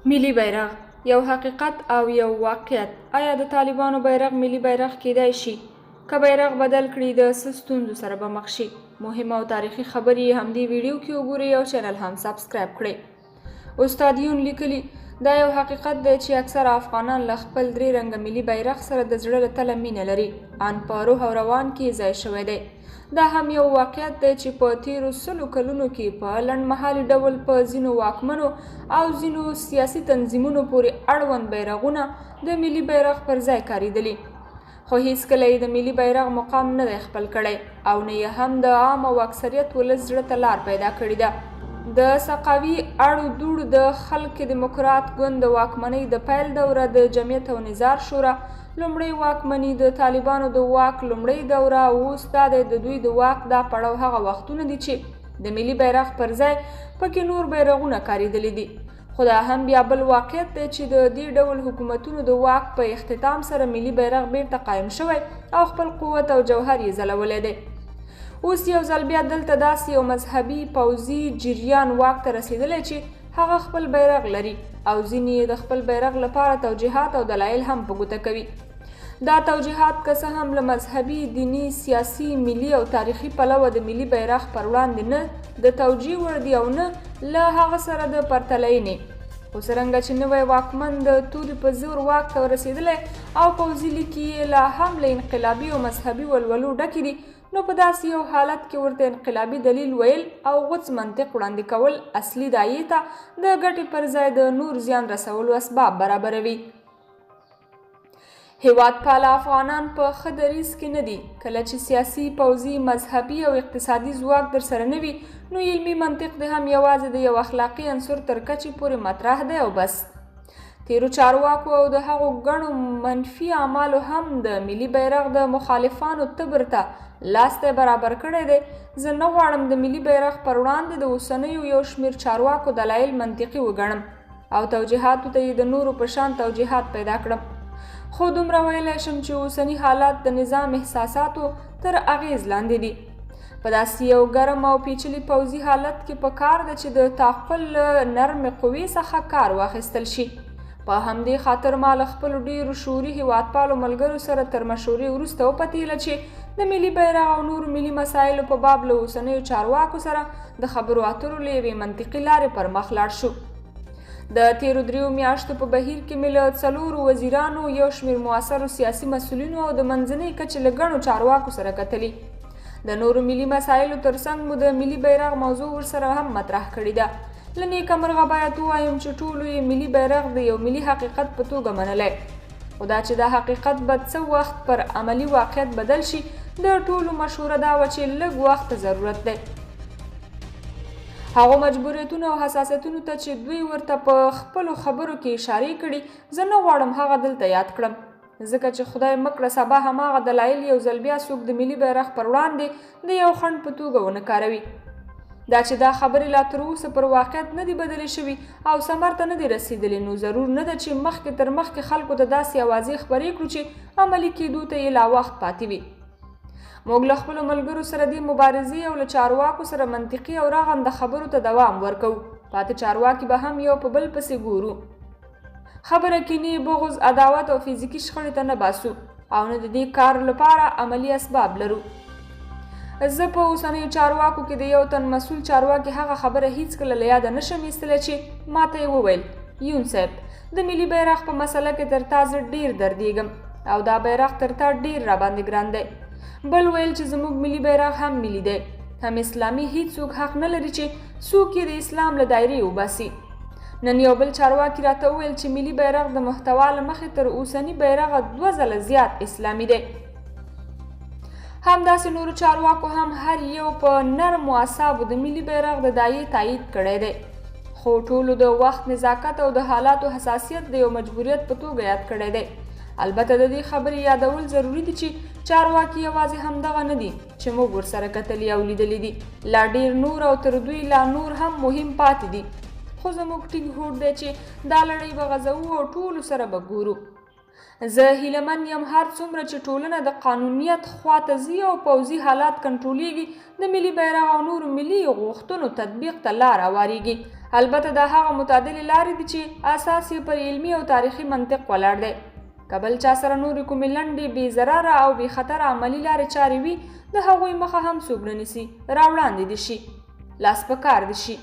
ملي بیرغ یو حقیقت او یو واقعیت. آیا د طالبانو بیرغ ملي بیرغ کیدای شي؟ که بیرغ بدل کړي د څه ستونزو سره به مخ شي؟ مهمه او تاریخي خبرې همدې ویډیو کې وګورئ او چینل هم سبسکرایب کړئ. استاد یون لیکلي دا یو حقیقت دی چې اکثره افغانان له خپل درې رنګه ملي بیرغ سره د زړه له تله مینه لري. ان په روح او روان کې ځای شوی دی. دا هم یو واقعیت دی چې په تیرو 100 کلونو کې په لنډمهالي ډول په ځینو واکمنو او ځینو سیاسي تنظیمونو پورې اړوند بیرغونه د ملي بیرغ پر ځای کارېدلي، خو هیڅکله یې د ملي بیرغ مقام نه دی خپل کړی او نه یې هم د عام او اکثریت ولس زړه ته لار پیدا کړې ده. د سقاوي اړو دوړو د خلق دیموکرات ګوند د واکمنۍ د پیل دوره د جمعیت او نظار شورا لومړی واکمني د طالبانو د واک لومړی دوره اوس دا د دوی د واک دا پړاو هغه وختونه دي چې د ملي بیرغ پر ځای پکې نور بیرغونه کارېدلي دي. خو دا هم بیا بل واقعیت دی چې د دې ډول حکومتونو د واک په اختتام سره ملي بیرغ بیرته قایم شوی او خپل قوت او جوهر یې ځلولی دی. اوس یو ځل بیا دلته داسې یو مذهبي پوځي جریان واک ته رسېدلی چې هغه خپل بیرغ لري او ځینې یې د خپل بیرغ لپاره توجیهات او دلایل هم په ګوته کوي. دا توجیهات که څه هم له مذهبي، دیني، سیاسي، ملي او تاریخي پلوه د ملي بیرغ پر وړاندې نه د توجیه وړ دي او نه له هغه سره د پرتلنې. خو څرنګه چې نوی واکمن د تورې په زور واک ته ورسېدلی او پوځي لیکې یې لا هم له انقلابي او مذهبي ولولو ډکې دي، نو په داسې یو حالت کې ورته انقلابي دلیل ویل او غوڅ منطق وړاندې کول اصلي داعیې ته د ګټې پر ځای د نور زیان رسولو اسباب برابروي. هیوادپاله افغانان په ښه دریځ کې نه دي. کله چې سیاسي، پوځي، مذهبي او اقتصادي ځواک در سره نه وي، نو علمي منطق د هم یوازې د یو اخلاقي عنصر تر کچې پورې مطرح دی او بس. تیرو چارواکو او د هغو ګڼو منفي اعمالو هم د ملي بیرغ د مخالفانو تبر ته لاس برابر کړی دی. زه نه غواړم د ملي بیرغ پر وړاندې د اوسنیو یو شمېر چارواکو دلایل منطقي وګڼم او توجیهاتو ته یې د نورو په شان توجیهات پیدا کړم، خو دومره ویلی شم چې اوسني حالات د نظام احساساتو تر اغیز لاندې دي. په داسې یو ګرم او پیچلي پوځي حالت کې پکار ده چې د تعقل له نرمې قوې څخه کار واخیستل شي. په همدې خاطر ما له خپلو ډېرو شعوري هیوادپالو ملګرو سره تر مشورې وروسته وپتېله چې د ملي بیرغ او نورو ملي مسایلو په باب له اوسنیو چارواکو سره د خبرو اترو له یوې منطقي لارې پر مخ لاړ شو. د تیرو 3 میاشتو په بهیر کې مې له 4 وزیرانو، یو شمېر مؤثرو سیاسي مسؤلینو او د منځنۍ کچې له ګڼو چارواکو سره کتلي. د نورو ملي مسایلو ترڅنګ مو د ملي بیرغ موضوع ورسره هم مطرح کړې ده. له نیکه مرغه باید ووایم چې ټولو یې ملي بیرغ د یو ملي حقیقت په توګه منلی، خو دا چې دا حقیقت به څه وخت پر عملي واقعیت بدل شي، د ټولو مشوره دا وه چې لږ وخت ضرورت دی. هغو مجبوریتونو او حساسیتونو ته چې دوی ورته په خپلو خبرو کې اشارې کړي، زه نه غواړم هغه دلته یاد کړم، ځکه چې خدای مکړه سبا هماغه دلایل یو ځل بیا څوک د ملي بیرغ پر وړاندې د یو خنډ په توګه ونه کاروي. دا چې دا خبرې لا تر اوسه پر واقعیت نه دي بدلې شوي او ثمر ته نه دي رسېدلې، نو ضرور نه ده چې مخکې تر مخکې خلکو ته داسې اوازې خپرې کړو چې عملي کېدو ته یې لا وخت پاتې وي. موږ له خپلو ملګرو سره دې مبارزې او له چارواکو سره منطقي او رغنده خبرو ته دوام ورکوو. پاتې چارواکي به هم یو په بل پسې ګورو. خبره کینې، بغض، عداوت او فزیکي شخړې ته نه باسو او نه د دې کار لپاره عملي اسباب لرو. زه په اوسنیو چارواکو کې د یو تن مسؤل چارواکي هغه خبره هیڅکله له یاده نشم ایستلی چې ما ته یې وویل: یون صاحب، د ملي بیرغ په مسله کې تر تا زه ډېر دردېږم او دا بیرغ تر تا ډېر راباندې ګران دی. بل ویل چې زموږ ملي بیرغ هم ملي دی، هم اسلامي، هیڅوک حق نه لري چې څوک یې د اسلام له دایرې وباسي. نن یو بل چارواکي راته وویل چې ملي بیرغ د محتوا له مخې تر اوسني بیرغه 2 ځله زیات اسلامي دی. همداسې نورو چارواکو هم هر یو په نرمو اعصابو د ملي بیرغ د دایې تایید کړی دی، خو ټولو د وخت نزاکت او د حالاتو حساسیت د یو مجبوریت په توګه یاد کړی دی. البته د دې خبرې یادول ضروري دي چې چارواکي یوازې همدغه نه دي چې موږ ورسره کتلي او لیدلي دي، لا ډېر نور او تر دوی لا نور هم مهم پاتې دي. خو زموږ ټینګ هوډ دی چې دا لړۍ به غځوو او ټولو سره به ګورو. زه هیلهمن یم هر څومره چې ټولنه د قانونیت خواته ځي او پوځي حالات کنټرولېږي، د ملي بیرغ او نورو ملي غوښتنو تطبیق ته لار هواریږي البته دا هغه متعدلې لارې دي چې اساس یې پر علمي او تاریخي منطق ولاړ دی. که بل چا سره نورې کومې لنډې بې ضرره او بې خطره عملي لارې چارې وي د هغوی مخه هم څوک نه نیسي، راوړاندې دي شي، لاس په کار دي شي.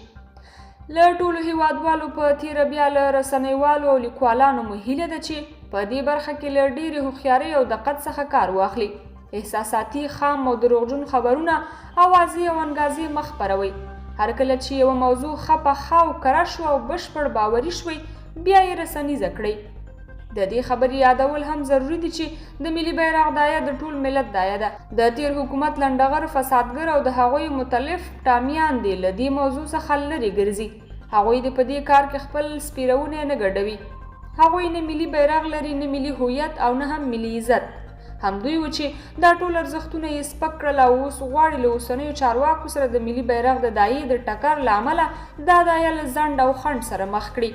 له ټولو هیوادوالو په تیره بیا له رسنیوالو او لیکوالانو مو هیله ده چې په دې برخه کې له ډېرې هوښیارۍ او دقت څخه کار واخلي. احساساتي، خام او دروغجن خبرونه اوازې او انګازې مه خپروئ. هر کله چې یوه موضوع ښه پخه او کره شوه او بشپړ باوري شوئ بیا یې رسنیزه کړئ. د دې خبرې یادول هم ضروري دي چې د ملي بیرغ دایه د ټول ملت دایه ده. د تیر حکومت لنډغر، فسادګر او د هغوی متلف ټامیان دي له دې موضوع څخه لرې ګرځي. هغوی د په دې کار کې خپل سپیرونه نه ګډوي. هغوی نه ملي بیرغ لري، نه ملي هویت او نه هم ملي عزت. همدوی و چې دا ټول ارزښتونه یې سپک کړل او اوس غواړي له اوسنیو چارواکو سره د ملي بیرغ د دایې د ټکر له امله دا دایه له ځنډ او خنډ سره مخ کړي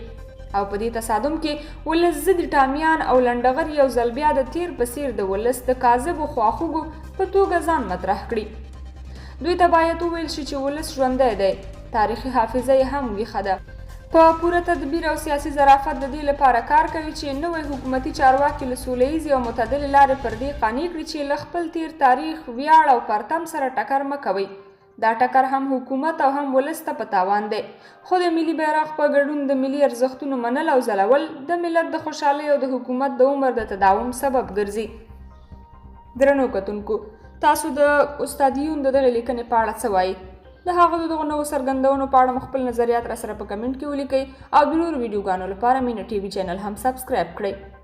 او په دې تصادم کې ولس ضد ټامیان او لنډغر یو ځل بیا د تیر په څیر د ولس د کاذبو خواخوږو په توګه ځان مطرح کړي. دوی ته باید وویل شي چې ولس ژوندی دی، تاریخي حافظه یې هم ویښه ده. په پوره تدبیر او سیاسي ظرافت د دې لپاره کار کوي چې نوی حکومتي چارواکي له سوله ییزې او متعدلې لارې پر دې قانع کړي چې له خپل تیر تاریخ، ویاړ او پرتم سره ټکر مه کوئ. دا ټکر هم حکومت او هم ولس ته په تاوان دی. خو د ملي بیرغ په ګډون د ملي ارزښتونو منل او ځلول د ملت د خوشحالۍ او د حکومت د عمر د تداوم سبب ګرځي. درنو کتونکو، تاسو د استاد یون د دغې لیکنې په اړه څه وایي؟ د هغه د دغو نوو څرګندونو په اړه خپل نظریات راسره په کمنټ کې ولیکئ او د نورو ویډیوګانو لپاره مینه ټي وي چینل هم سبسکرایب کړئ.